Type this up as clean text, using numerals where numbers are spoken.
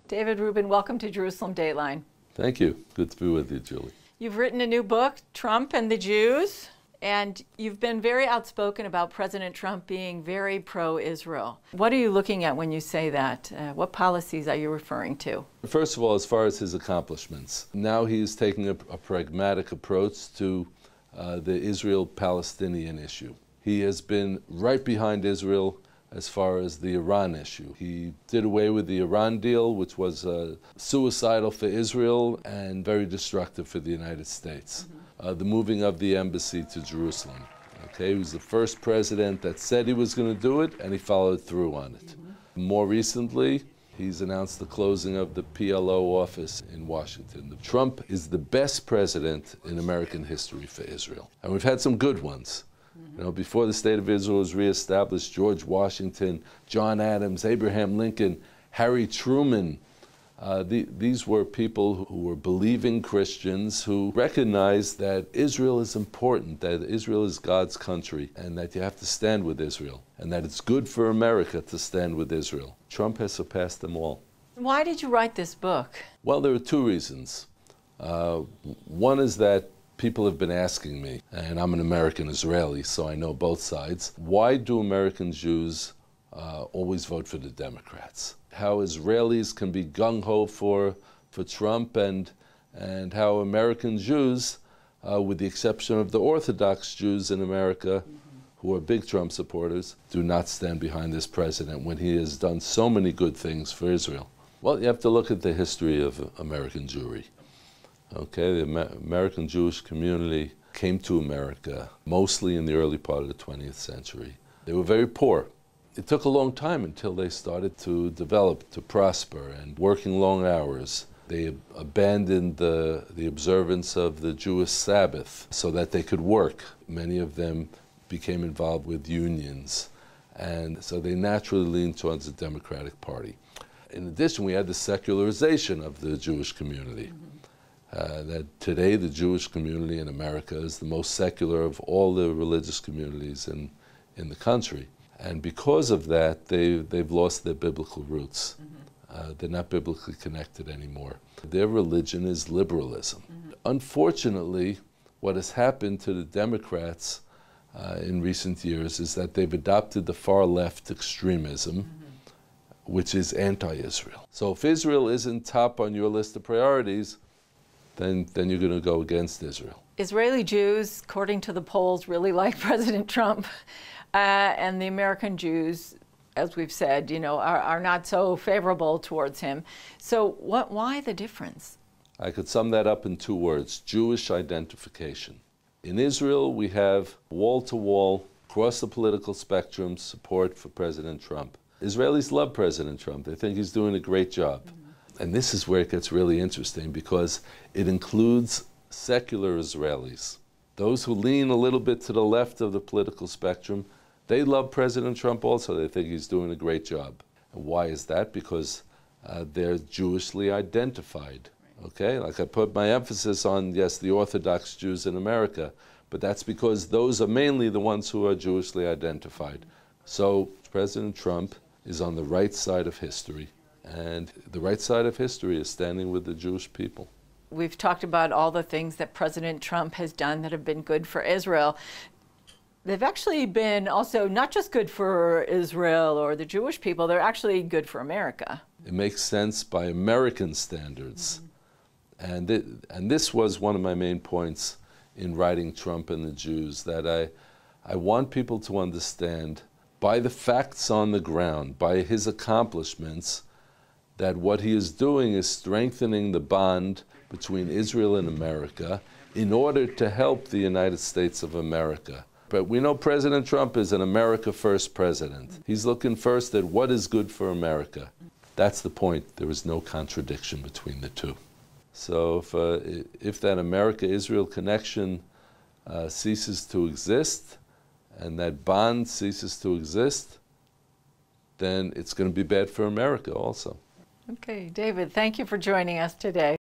David Rubin, welcome to Jerusalem Dateline. Thank you. Good to be with you, Julie. You've written a new book, Trump and the Jews, and you've been very outspoken about President Trump being very pro-Israel. What are you looking at when you say that? What policies are you referring to? First of all, as far as his accomplishments, now he's taking a pragmatic approach to the Israel-Palestinian issue. He has been right behind Israel as far as the Iran issue. He did away with the Iran deal, which was suicidal for Israel and very destructive for the United States. The moving of the embassy to Jerusalem. Okay, he was the first president that said he was going to do it, and he followed through on it. More recently, he's announced the closing of the PLO office in Washington. Trump is the best president in American history for Israel. And we've had some good ones. You know, before the State of Israel was reestablished, George Washington, John Adams, Abraham Lincoln, Harry Truman, these were people who were believing Christians who recognized that Israel is important, that Israel is God's country, and that you have to stand with Israel, and that it's good for America to stand with Israel. Trump has surpassed them all. Why did you write this book? Well, there are two reasons. One is that people have been asking me, and I'm an American-Israeli, so I know both sides, why do American Jews always vote for the Democrats? How Israelis can be gung-ho for Trump, and how American Jews, with the exception of the Orthodox Jews in America, who are big Trump supporters, do not stand behind this president when he has done so many good things for Israel. Well, you have to look at the history of American Jewry. Okay, the American Jewish community came to America mostly in the early part of the 20th century. They were very poor. It took a long time until they started to develop, to prosper, and working long hours. They abandoned the observance of the Jewish Sabbath so that they could work. Many of them became involved with unions, and so they naturally leaned towards the Democratic Party. In addition, we had the secularization of the Jewish community. That today the Jewish community in America is the most secular of all the religious communities in the country. And because of that, they've lost their biblical roots. They're not biblically connected anymore. Their religion is liberalism. Unfortunately, what has happened to the Democrats in recent years is that they've adopted the far-left extremism, which is anti-Israel. So if Israel isn't top on your list of priorities, then you're going to go against Israel. Israeli Jews, according to the polls, really like President Trump. And the American Jews, as we've said, you know, are not so favorable towards him. So why the difference? I could sum that up in two words: Jewish identification. In Israel, we have wall-to-wall, across the political spectrum, support for President Trump. Israelis love President Trump. They think he's doing a great job. And this is where it gets really interesting, because it includes secular Israelis. Those who lean a little bit to the left of the political spectrum, they love President Trump also. They think he's doing a great job. And why is that? Because they're Jewishly identified. Okay, like I put my emphasis on, yes, the Orthodox Jews in America, but that's because those are mainly the ones who are Jewishly identified. So President Trump is on the right side of history. And the right side of history is standing with the Jewish people. We've talked about all the things that President Trump has done that have been good for Israel. They've actually been also not just good for Israel or the Jewish people, they're actually good for America. It makes sense by American standards. And this was one of my main points in writing Trump and the Jews, that I want people to understand by the facts on the ground, by his accomplishments, that what he is doing is strengthening the bond between Israel and America in order to help the United States of America. But we know President Trump is an America First president. He's looking first at what is good for America. That's the point. There is no contradiction between the two. So if that America-Israel connection ceases to exist, and that bond ceases to exist, then it's going to be bad for America also. Okay, David, thank you for joining us today.